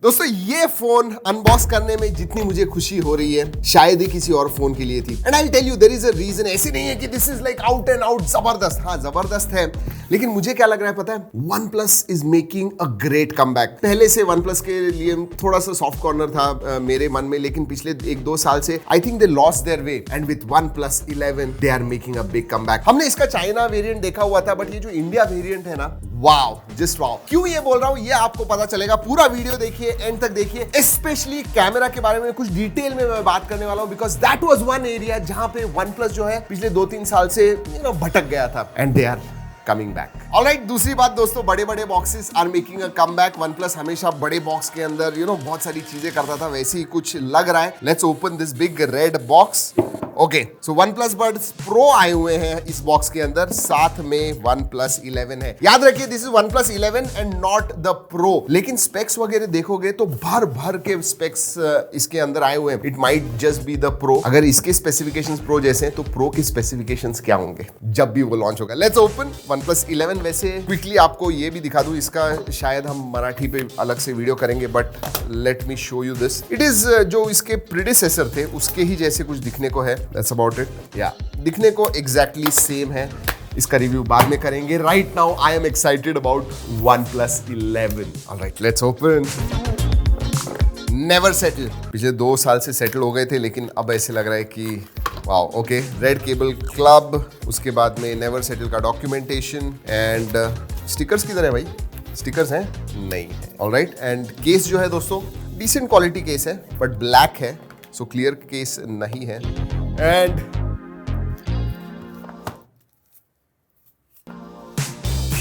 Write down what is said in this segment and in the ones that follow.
दोस्तों ये phone unbox करने में जितनी मुझे खुशी हो रही है शायद ही किसी और फोन के लिए थी। And I tell you there is a reason. ऐसी नहीं है कि this is like out and out जबरदस्त। हाँ जबरदस्त है, लेकिन मुझे क्या लग रहा है पता है, OnePlus is making a great comeback. पहले से OnePlus के लिए थोड़ा सा सॉफ्ट कॉर्नर था मेरे मन में, लेकिन पिछले 1-2 साल से I think they lost their way and with OnePlus 11 they are making a big comeback. हमने इसका चाइना वेरिएंट देखा हुआ था, बट ये जो इंडिया वेरिएंट है ना, वाओ, जस्ट वाओ। क्यों ये बोल रहा हूं ये आपको पता चलेगा। पूरा वीडियो देखिए, एंड तक देखिए। स्पेशली कैमरा के बारे में कुछ डिटेल में मैं बात करने वाला हूं, because that was one area जहां पे OnePlus जो है पिछले 2-3 साल से भटक गया था, and they are coming back. Alright, दूसरी बात दोस्तों, बड़े बड़े boxes are making a comeback. OnePlus हमेशा बड़े बॉक्स के अंदर बहुत सारी चीजें करता था, वैसे ही कुछ लग रहा है। Let's open this big red box. Okay, so OnePlus Buds Pro आए हुए हैं इस बॉक्स के अंदर, साथ में OnePlus 11 है। याद रखिए this is OnePlus 11 and not the Pro। लेकिन स्पेक्स वगैरह देखोगे तो भर भर के स्पेक्स इसके अंदर आए हुए हैं। It might just be the Pro। अगर इसके स्पेसिफिकेशंस Pro जैसे हैं तो Pro के स्पेसिफिकेशंस क्या होंगे जब भी वो लॉन्च होगा। Let's open OnePlus 11। वैसे क्विकली आपको ये भी दिखा दूं, इसका शायद हम मराठी पे अलग से वीडियो करेंगे, but let me show you this. It is जो इसके प्रीडिसेसर थे उसके ही जैसे कुछ दिखने को है। That's about it. Yeah, दिखने को exactly same है। इसका रिव्यू बाद में करेंगे। Right now I am excited about OnePlus 11. Alright, let's open. Never settle. पिछले 2 साल से सेटल हो गए थे, लेकिन अब ऐसे लग रहा है कि wow, okay. Red cable club, उसके बाद में नेवर सेटल का डॉक्यूमेंटेशन एंड स्टिकर्स किधर है भाई? स्टिकर्स हैं? नहीं है। ऑलराइट, एंड केस जो है दोस्तों डिसेंट क्वालिटी केस है, बट ब्लैक है, सो क्लियर केस नहीं है। एंड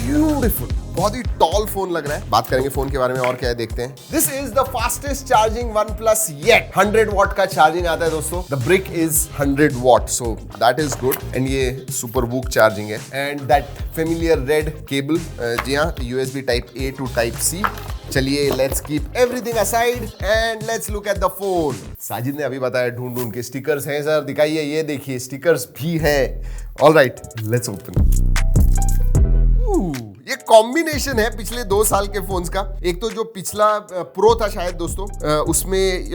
ब्यूटीफुल, बहुत ही टॉल फोन लग रहा है। बात करेंगे फोन के बारे में और क्या है, देखते हैं। This is the fastest charging OnePlus yet. 100 watt का चार्जिंग आता है दोस्तों। The brick is 100 watt, so that is good. And ये सुपर वूक चार्जिंग है। And that familiar red cable, जी हाँ, USB type A to type C। चलिए let's keep everything aside and let's look at the phone. Sajid ने अभी बताया ढूंढ ढूंढ के स्टिकर्स हैं सर, दिखाइए। ये देखिए स्टिकर्स भी हैं। Alright, let's open. ये कॉम्बिनेशन है पिछले 2 साल के फोन्स का। एक तो जो पिछला प्रो था शायद दोस्तों, उसमें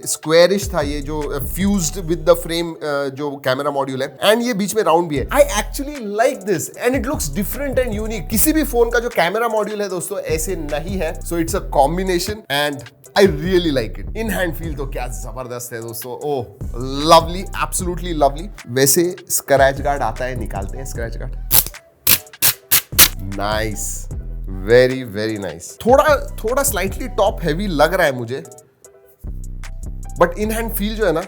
स्क्वेरिश था, ये जो फ्यूज्ड विद द फ्रेम जो कैमरा मॉड्यूल है, एंड ये बीच में राउंड भी है। I actually like this and it looks different and unique. किसी भी फोन का जो कैमरा मॉड्यूल है दोस्तों ऐसे नहीं है, so it's a combination and I really like it. In hand feel तो क्या जबरदस्त है दोस्तों। ओह लवली, एब्सोल्युटली लवली। वैसे स्क्रैच गार्ड आता है, निकालते हैं scratch guard. Nice, very very nice. थोड़ा स्लाइटली टॉप हैवी लग रहा है मुझे, बट इन हैंड फील जो है ना,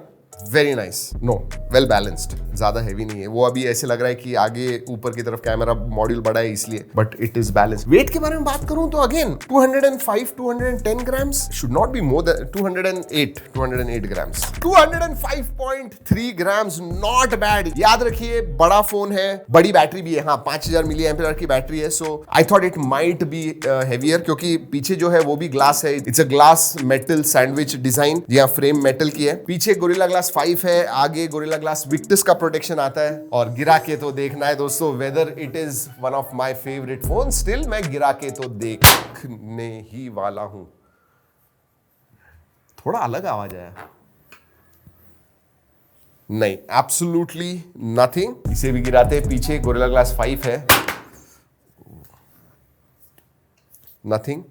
very nice. No, well balanced, ज्यादा हैवी नहीं है। वो अभी ऐसे लग रहा है कि आगे ऊपर की तरफ कैमरा मॉड्यूल बड़ा है इसलिए, but it is balanced. Weight के बारे में बात करूं तो again 210 grams, should not be more than 208 grams. 205.3 grams, not bad. याद रखिए बड़ा फोन है, बड़ी बैटरी भी है। हाँ, 5000 मिली एम्पियर की बैटरी है, so I thought it might be heavier, क्योंकि पीछे जो है वो भी ग्लास है। It's a glass metal sandwich design, जी फ्रेम मेटल की है। पीछे गोरिल्ला ग्लास 5 है, आगे गोरिल्ला ग्लास विक्टस का प्रोटेक्शन आता है। और गिरा के तो देखना है दोस्तों, whether it is one of my favourite phone. Still मैं गिरा के तो देखने ही वाला हूं। थोड़ा अलग आवाज आया, नहीं, एब्सोल्युटली नथिंग। इसे भी गिराते हैं, पीछे गोरिल्ला ग्लास 5 है, नथिंग,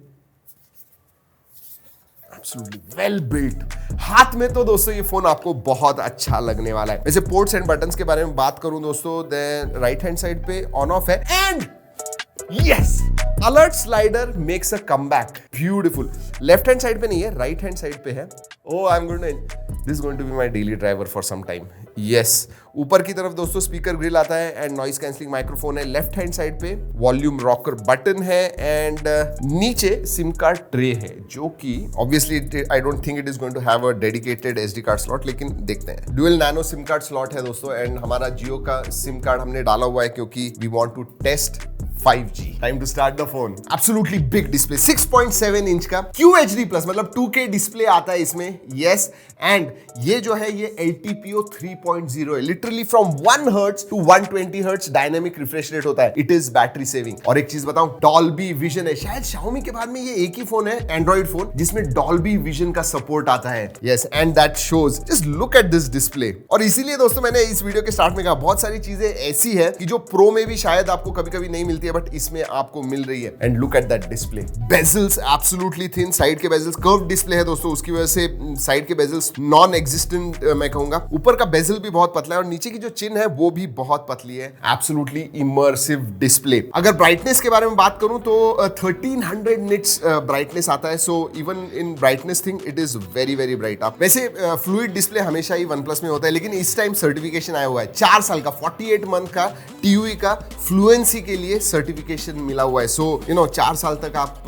एब्सोल्युटली वेल बिल्ट। हाथ में तो दोस्तों ये फोन आपको बहुत अच्छा लगने वाला है। वैसे पोर्ट्स एंड बटन्स के बारे में बात करूं दोस्तों, देन राइट हैंड साइड पे ऑन ऑफ है, and yes, alert slider makes a comeback. Beautiful. Left hand side पे नहीं है, राइट हैंड साइड पे है। Oh, I am going to, this is going to be my daily driver for some time. Yes, ऊपर की तरफ दोस्तों speaker grill आता है एंड नॉइज कैंसलिंग माइक्रोफोन है। लेफ्ट हैंड साइड पे वॉल्यूम रॉकर बटन है एंड नीचे सिम कार्ड ट्रे है, जो कि obviously I don't think it is going to have a dedicated SD card slot, लेकिन देखते हैं। Dual nano SIM card slot है दोस्तों, एंड हमारा जियो का सिम कार्ड हमने डाला हुआ है क्योंकि we want to test 5G. Time to start the phone. Absolutely big display, 6.7 inch का QHD प्लस, मतलब 2K डिस्प्ले आता है इसमें. यस, एंड ये जो है ये LTPO 3.0 है. Literally from 1 hertz to 120 hertz dynamic refresh rate होता है. It is battery saving. और एक चीज बताऊं, डॉल्बी विजन है. शायद Xiaomi के बाद में ये एक ही फोन है, एंड्रॉइड फोन, जिसमें डॉल्बी विजन का सपोर्ट आता है. Yes, and that shows. Just look at this display. और इसीलिए दोस्तों मैंने इस वीडियो के स्टार्ट में कहा, बहुत सारी चीजें ऐसी है कि जो प्रो में भी शायद आपको कभी कभी नहीं मिलती है, बट इसमें आपको मिल रही है. And look at that display. Bezels absolutely thin. Side के बेजल्स, कर्व डिस्प्ले है दोस्तों, उसकी वजह से साइड के बेजल्स नॉन एग्जिस्टेंट मैं कहूंगा. ऊपर का बेजल भी बहुत पतला है और नीचे की जो चिन है वो भी बहुत पतली है. Absolutely immersive display. अगर ब्राइटनेस के बारे में बात करूं तो 1300 निट्स ब्राइटनेस आता है. So even in brightness thing it is very very bright. आप वैसे फ्लूइड डिस्प्ले हमेशा ही OnePlus में होता है, लेकिन इस टाइम सर्टिफिकेशन आया हुआ है. 4 साल का 48 मंथ का TUI का फ्लुएंसी के लिए सर्टिफिकेशन मिला हुआ है. सो 4 साल तक आप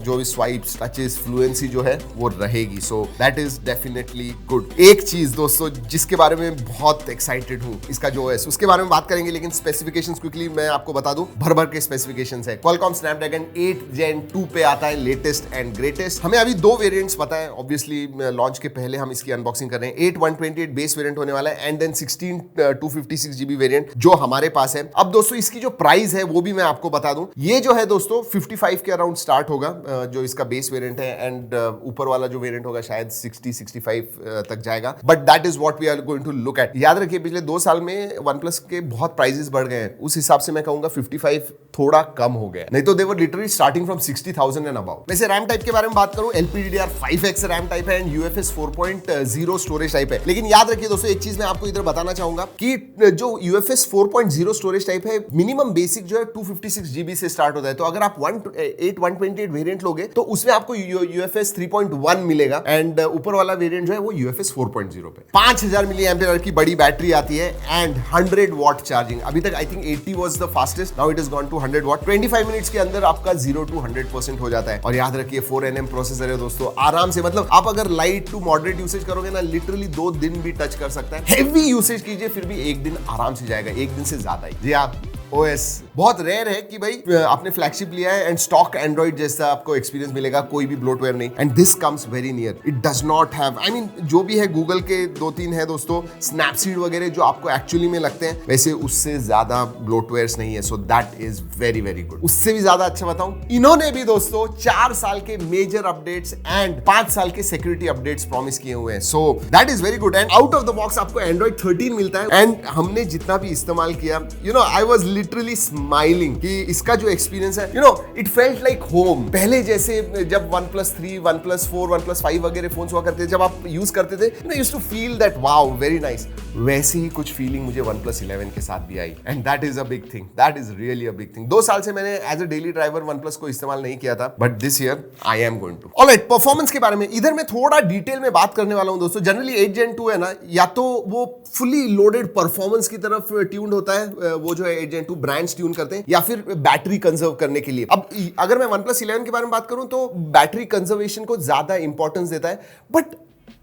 जो भी स्वाइप्स टचेस फ्लुएंसी जो है वो रहेगी. सो दैट इज डेफिनेटली गुड. एक चीज दोस्तों जिसके बारे में बहुत एक्साइटेड हूं, इसका जो OS, उसके बारे में बात करेंगे, लेकिन स्पेसिफिकेशंस क्विकली मैं आपको बता दूं. भर भर के स्पेसिफिकेशंस है. Qualcomm Snapdragon 8 Gen 2 पे आता है, लेटेस्ट एंड ग्रेटेस्ट. हमें अभी 2 वेरिएंट्स पता है, ऑब्वियसली लॉन्च के पहले हम इसकी अनबॉक्सिंग कर रहे हैं. 8 128 बेस वेरिएंट होने वाला है, एंड देन 16 256 GB वेरिएंट जो हमारे पास है. अब दोस्तों इसकी जो प्राइस है वो भी मैं आपको बता दूं. ये जो है दोस्तों 55 के अराउंड स्टार्ट होगा, जो इसका बेस वेरिएंट है, एंड ऊपर वाला जो वेरिएंट होगा शायद 60-65 तक जाएगा. But that is what we are going to look at. याद रखिए पिछले 2 साल में OnePlus के बहुत प्राइसेस बढ़ गए हैं. उस हिसाब से मैं कहूंगा 55 थोड़ा कम हो गया, नहीं तो they were literally starting from 60,000 and above. वैसे रैम टाइप के बारे में बात करूं, LPDDR5X रैम टाइप है एंड UFS 4.0 स्टोरेज टाइप है. लेकिन याद रखिए दोस्तों, एक चीज मैं आपको इधर बताना चाहूंगा कि जो UFS 4.0 स्टोरेज टाइप है, मिनिमम बेसिक जो है 256 GB से स्टार्ट होता है. तो अगर आप 8 128 वेरिएंट लोगे तो उसमें आपको UFS 3.1 मिलेगा, एंड ऊपर वाला वेरिएंट जो है वो UFS 4.0 पे 5000 mAh की बड़ी बैटरी आती है, एंड 100 वॉट चार्जिंग. अभी तक I think 80 was the fastest, now it is gone to 100 watt. 25 minutes के अंदर आपका 0 to 100% हो जाता है. और याद रखिए 4nm प्रोसेसर है दोस्तों. आराम से, मतलब आप अगर लाइट टू मॉडरेट यूसेज करोगे ना, लिटरली 2 दिन भी टच कर सकता है. हेवी यूसेज कीजिए फिर भी 1 दिन आराम से जाएगा, 1 दिन से ज्यादा ही. जी आप OS बहुत रेयर है कि भाई आपने फ्लैगशिप लिया है एंड स्टॉक एंड्रॉइड जैसा आपको एक्सपीरियंस मिलेगा, कोई भी ब्लोटवेयर नहीं. And this comes very near. It does not have, I mean जो भी है गूगल के 2-3 है दोस्तों, स्नैपसीड वगैरह जो आपको एक्चुअली में लगते हैं, वैसे उससे ज्यादा ब्लोटवेयर्स नहीं है. सो that is very very good. उससे भी ज्यादा अच्छा बताऊं, इन्होंने भी दोस्तों 4 साल के मेजर अपडेट्स एंड 5 साल के सिक्योरिटी अपडेट्स प्रॉमिस किए हुए हैं. सो that is very good. And out of the box आपको एंड्रॉइड 13 मिलता है. एंड हमने जितना भी इस्तेमाल किया, आई वाज लिटरली स्माइलिंग कि इसका जो एक्सपीरियंस है, इट फेल्ट लाइक होम. पहले जैसे जब OnePlus 3, OnePlus 4, OnePlus 5 वगैरह फोन्स हुआ करते थे, जब आप यूज करते थे, used to feel that wow very nice. वैसी ही कुछ फीलिंग मुझे OnePlus 11 के साथ भी आई, and that is a big thing. That is really a big thing. 2 साल से मैंने as a daily driver OnePlus को इस्तेमाल नहीं किया था, but this year I am going to. Alright, performance के बारे में इधर मैं थोड़ा डिटेल में बात करने वाला हूं दोस्तों. जनरली 8 Gen 2 है ना, या तो वो फुली लोडेड परफॉर्मेंस की तरफ ट्यून्ड होता है, वो जो है 8 Gen 2 ब्रांड्स ट्यून करते हैं, या फिर बैटरी कंजर्व करने के लिए. अब अगर मैं OnePlus 11 के बारे में बात करूं तो बैटरी कंजर्वेशन को ज्यादा इंपॉर्टेंस देता है, but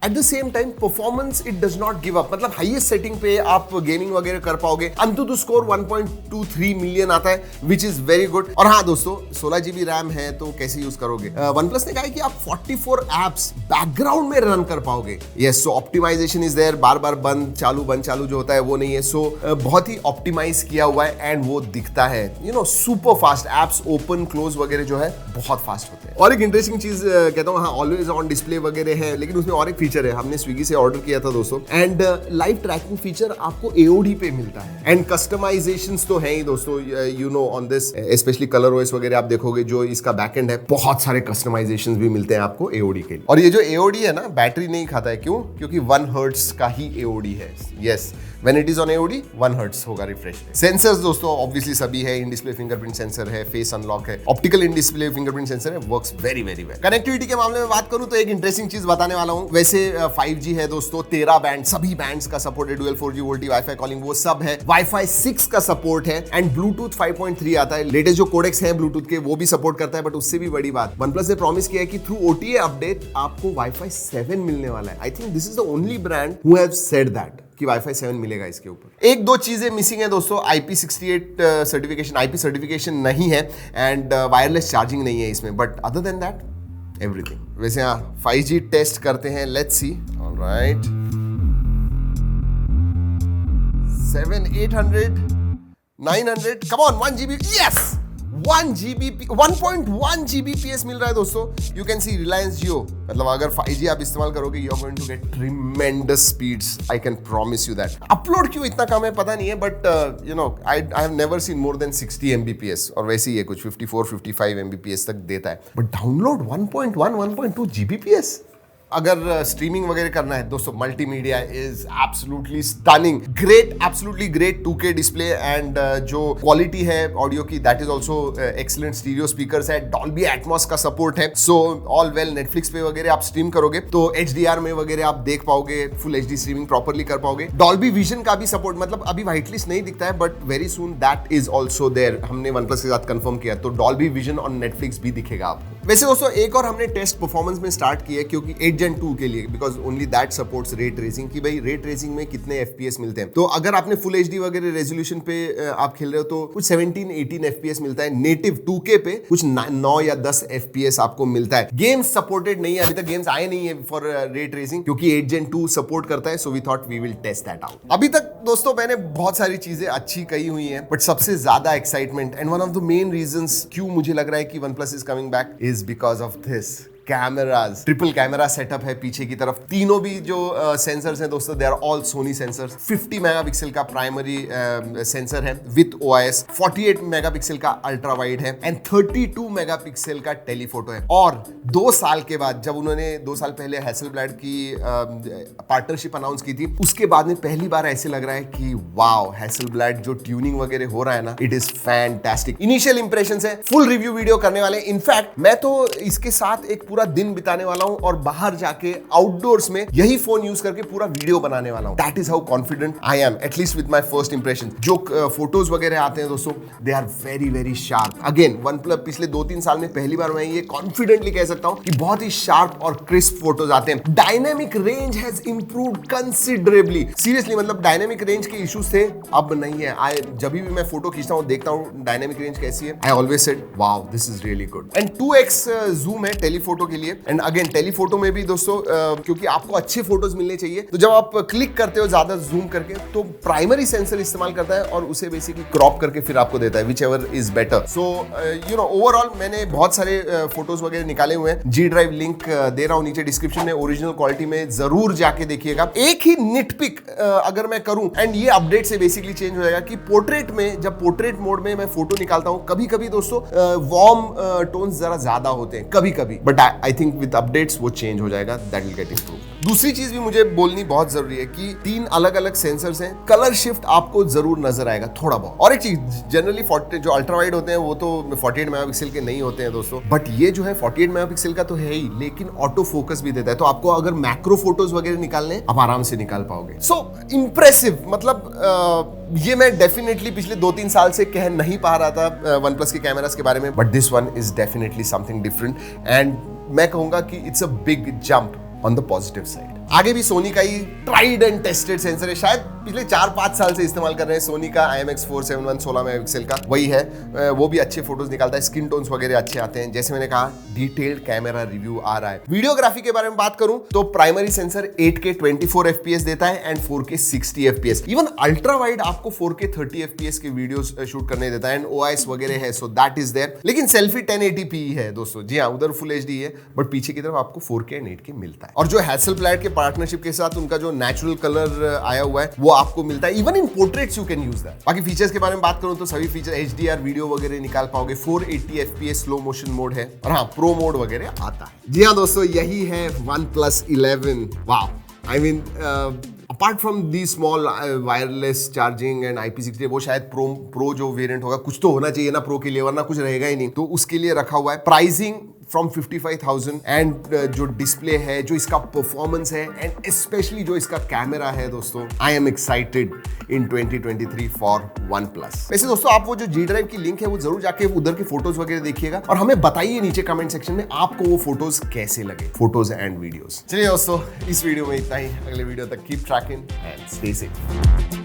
at the same time performance it does not give up. मतलब हाईएस्ट सेटिंग पे आप गेमिंग वगैरह कर पाओगे. अंतुतु स्कोर 1.23 मिलियन आता है, विच इज वेरी गुड. और हाँ दोस्तों, 16 GB रैम है तो कैसे यूज करोगे? OnePlus ने कहा है कि आप 44 एप्स बैकग्राउंड में रन कर पाओगे. Yes, so optimization is there. बार बार बंद चालू जो होता है वो नहीं है. सो बहुत ही ऑप्टिमाइज किया हुआ है, एंड वो दिखता है super fast. Apps open close वगैरह जो है बहुत फास्ट होते हैं. और एक इंटरेस्टिंग चीज कहता हूँ, हाँ ऑलवेज ऑन डिस्प्ले वगैरह है, लेकिन उसमें और एक फीचर है. हमने स्विगी से ऑर्डर किया था दोस्तों, एंड लाइव ट्रैकिंग फीचर आपको AOD पे मिलता है. एंड कस्टमाइजेशंस तो है ही दोस्तों, on this specially colour OS वगैरह आप देखोगे जो इसका बैकएंड है, बहुत सारे कस्टमाइजेशंस भी मिलते हैं आपको AOD के लिए. और ये जो AOD है ना, बैटरी नहीं खाता है. क्यों? क्योंकि 1 हर्ट्ज का ही AOD है. Yes, When it is on AOD 1 hertz होगा रिफ्रेश. सेंसर्स दोस्तों ऑब्वियसली सभी है. इन डिस्प्ले फिंगरप्रिंट सेंसर है, फेस अनलॉक है, optical in display fingerprint sensor है, works very very well. Connectivity के मामले में बात करूं तो एक इंटरेस्टिंग चीज बताने वाला हूं. वैसे 5G है दोस्तों, 13 बैंड, सभी बैंड्स का सपोर्ट है. Dual 4G VoLTE wifi calling वो सब है. वाईफाई 6 का सपोर्ट है, एंड ब्लूटूथ 5.3 आता है. लेटेस्ट जो कोडेक्स है ब्लूटूथ के वो भी सपोर्ट करता है. बट उससे भी बड़ी बात, OnePlus ने प्रॉमिस किया है कि थ्रू OTA अपडेट आपको वाईफाई 7 मिलने वाला है. I think this is the only brand who have said that. कि वाईफाई 7 मिलेगा इसके ऊपर। एक दो चीजें मिसिंग है दोस्तों, IP68 सर्टिफिकेशन, IP सर्टिफिकेशन नहीं है एंड वायरलेस चार्जिंग नहीं है इसमें, but other than that everything. वैसे हाँ 5G टेस्ट करते हैं, let's see. Alright 700 800 900 come on 1 GB, yes 1.1 Gbps मिल रहा है दोस्तों। You can see Reliance Jio, मतलब अगर 5G आप इस्तेमाल करोगे you are going to get tremendous speeds, I can promise you that. Upload क्यों इतना कम है पता नहीं है, but you know I have never seen more than 60 Mbps, और वैसे ही है कुछ 54-55 Mbps तक देता है, बट डाउनलोड 1.1-1.2 Gbps। अगर स्ट्रीमिंग वगैरह करना है दोस्तों, multimedia is absolutely stunning, great, absolutely great 2K display and जो क्वालिटी है ऑडियो की that is also excellent. Stereo speakers है, डॉल्बी एटमॉस का सपोर्ट है, सो ऑल वेल। नेटफ्लिक्स पे वगैरह आप स्ट्रीम करोगे तो HDR में वगैरह आप देख पाओगे, फुल HD स्ट्रीमिंग प्रॉपर्ली कर पाओगे। डॉल्बी विजन का भी सपोर्ट, मतलब अभी व्हाइट लिस्ट नहीं दिखता है but very soon that is also there, हमने OnePlus के साथ कंफर्म किया, तो डॉल्बी विजन ऑन नेटफ्लिक्स भी दिखेगा आपको। वैसे दोस्तों एक और हमने टेस्ट परफॉर्मेंस में स्टार्ट किया है, क्योंकि 8 Gen 2 के लिए, because only that supports ray tracing, कि भाई रे ट्रेसिंग में कितने FPS मिलते हैं। तो अगर आपने फुल HD वगैरह रेजोल्यूशन पे आप खेल रहे हो तो कुछ 17-18 FPS मिलता है। नेटिव 2K पे कुछ 9 या 10 FPS आपको मिलता है। गेम्स सपोर्टेड नहीं है, अभी तक गेम्स आए नहीं है फॉर रे ट्रेसिंग, क्योंकि 8 Gen 2 सपोर्ट करता है, so we thought we will test that out. अभी तक दोस्तों मैंने बहुत सारी चीजें अच्छी कही हुई हैं, बट सबसे ज्यादा excitement and one of the main reasons क्यों मुझे लग रहा है कि OnePlus is coming back is because of this cameras. Triple camera setup है पीछे की तरफ, तीनों भी जो सेंसर्स हैं दोस्तों they are all Sony sensors. 50 megapixel का प्राइमरी सेंसर है विद OIS, 48 मेगापिक्सल का अल्ट्रा वाइड है एंड 32 मेगापिक्सल का टेलीफोटो है। और 2 साल के बाद, जब उन्होंने 2 साल पहले हैसलब्लैड की पार्टनरशिप अनाउंस की थी, उसके बाद में पहली बार ऐसे लग रहा है कि वाओ, हैसलब्लैड जो ट्यूनिंग वगैरह हो रहा है ना, it is fantastic. Initial impressions है, फुल रिव्यू वीडियो करने वाले। इनफैक्ट मैं तो इसके साथ एक पूरा दिन बिताने वाला हूं और बाहर जाके आउटडोर्स में यही फोन यूज करके पूरा वीडियो बनाने वाला हूं। That is how confident I am, at least with my first impression. जो फोटोज वगैरह आते हैं दोस्तों, they are very very sharp. Again OnePlus पिछले 2-3 साल में पहली बार मैं ये कॉन्फिडेंटली कह सकता हूं कि बहुत ही शार्प और क्रिस्प फोटोज आते हैं। Dynamic range has improved considerably. Seriously, मतलब डायनेमिक रेंज के इश्यूज थे, अब नहीं है। जब भी मैं फोटो खींचता हूं, देखता हूं डायनेमिक रेंज कैसी है, I always said wow this is really good. And 2x zoom है टेलीफोटो के लिए। एंड अगेन टेलीफोटो में भी दोस्तों क्योंकि आपको अच्छे फोटोज मिलने चाहिए, तो जब आप क्लिक करते हो ज्यादा जूम करके, तो प्राइमरी सेंसर इस्तेमाल करता है और उसे बेसिकली क्रॉप करके फिर आपको देता है, which ever is better. So you know overall मैंने बहुत सारे फोटोज वगैरह निकाले हुए हैं। G ड्राइव लिंक दे रहा हूं नीचे डिस्क्रिप्शन में, ओरिजिनल क्वालिटी में जरूर जाके देखिएगा। एक ही निटपिक अगर मैं करूं, एंड ये अपडेट से बेसिकली चेंज हो जाएगा, कि पोर्ट्रेट में, जब पोर्ट्रेट मोड में मैं फोटो निकालता हूं, कभी कभी दोस्तों वार्म टोन्स जरा ज्यादा होते हैं कभी कभी, but I think with updates वो चेंज हो जाएगा, दैट विल गेट इंप्रूव। दूसरी चीज भी मुझे बोलनी बहुत जरूरी है कि 3 अलग अलग सेंसर्स हैं, कलर शिफ्ट आपको जरूर नजर आएगा थोड़ा बहुत। और एक चीज, जनरली जो अल्ट्रा वाइड होते हैं वो तो 48 मेगापिक्सल के नहीं होते हैं दोस्तों, बट ये जो है 48 मेगापिक्सल का तो है ही, लेकिन ऑटो फोकस भी देता है, तो आपको अगर मैक्रो फोटोज वगैरह निकालने आप आराम से निकाल पाओगे। सो इंप्रेसिव, मतलब ये मैं डेफिनेटली पिछले 2-3 साल से कह नहीं पा रहा था OnePlus के कैमरास के बारे में, but this one is definitely something different and मैं कहूंगा कि it's a big jump on the positive side. आगे भी सोनी का he tried and tested sensor है, शायद पिछले 4-5 साल से इस्तेमाल कर रहे हैं सोनी का IMX471 16 मेगापिक्सल का, वही है। वो भी अच्छे फोटोज निकालता है, स्किन टोन्स वगैरह अच्छे आते हैं। जैसे मैंने कहा, डिटेल्ड कैमरा रिव्यू आ रहा है। वीडियोग्राफी के बारे में बात करूं तो प्राइमरी सेंसर 8K 24 FPS देता है and 4K 60 FPS। Even ultra wide आपको 4K 30 FPS के वीडियोस शूट करने देता है एंड OIS वगैरह है, सो दैट इज देयर। लेकिन सेल्फी 1080p है दोस्तों, जी हाँ, उधर फुल HD है, बट पीछे की तरफ आपको 4K एंड 8K मिलता है। और जो हैसलब्लैड के पार्टनरशिप के साथ उनका जो नेचुरल कलर आया हुआ है वो आपको मिलता है। Even in portraits you can use that. बाकी फीचर्स के बारे में बात करूं तो सभी फीचर HDR वीडियो वगैरह निकाल पाओगे, 480 FPS स्लो मोशन मोड है, और हाँ प्रो मोड वगैरह आता है। जी हाँ दोस्तों, यही है OnePlus 11। Wow, I mean apart from the small wireless charging and IP68, वो शायद प्रो जो वेरिएंट होगा, कुछ तो होना चाहिए ना प्रो के लिए, वरना कुछ रहेगा ही नहीं, तो उसके लिए रखा हुआ है। प्राइसिंग फ्रॉम 55,000 एंड जो डिस्प्ले है, जो इसका परफॉर्मेंस है एंड स्पेशली जो इसका कैमरा है दोस्तों, I am excited in 2023 for OnePlus। वैसे दोस्तों आप वो जो G Drive की लिंक है वो जरूर जाके उधर की फोटोज वगैरह देखिएगा और हमें बताइए नीचे कमेंट सेक्शन में आपको वो फोटोज कैसे लगे, फोटोज एंड वीडियोस। चलिए दोस्तों, इस वीडियो में इतना ही। अगले वीडियो तक keep trekking and stay safe.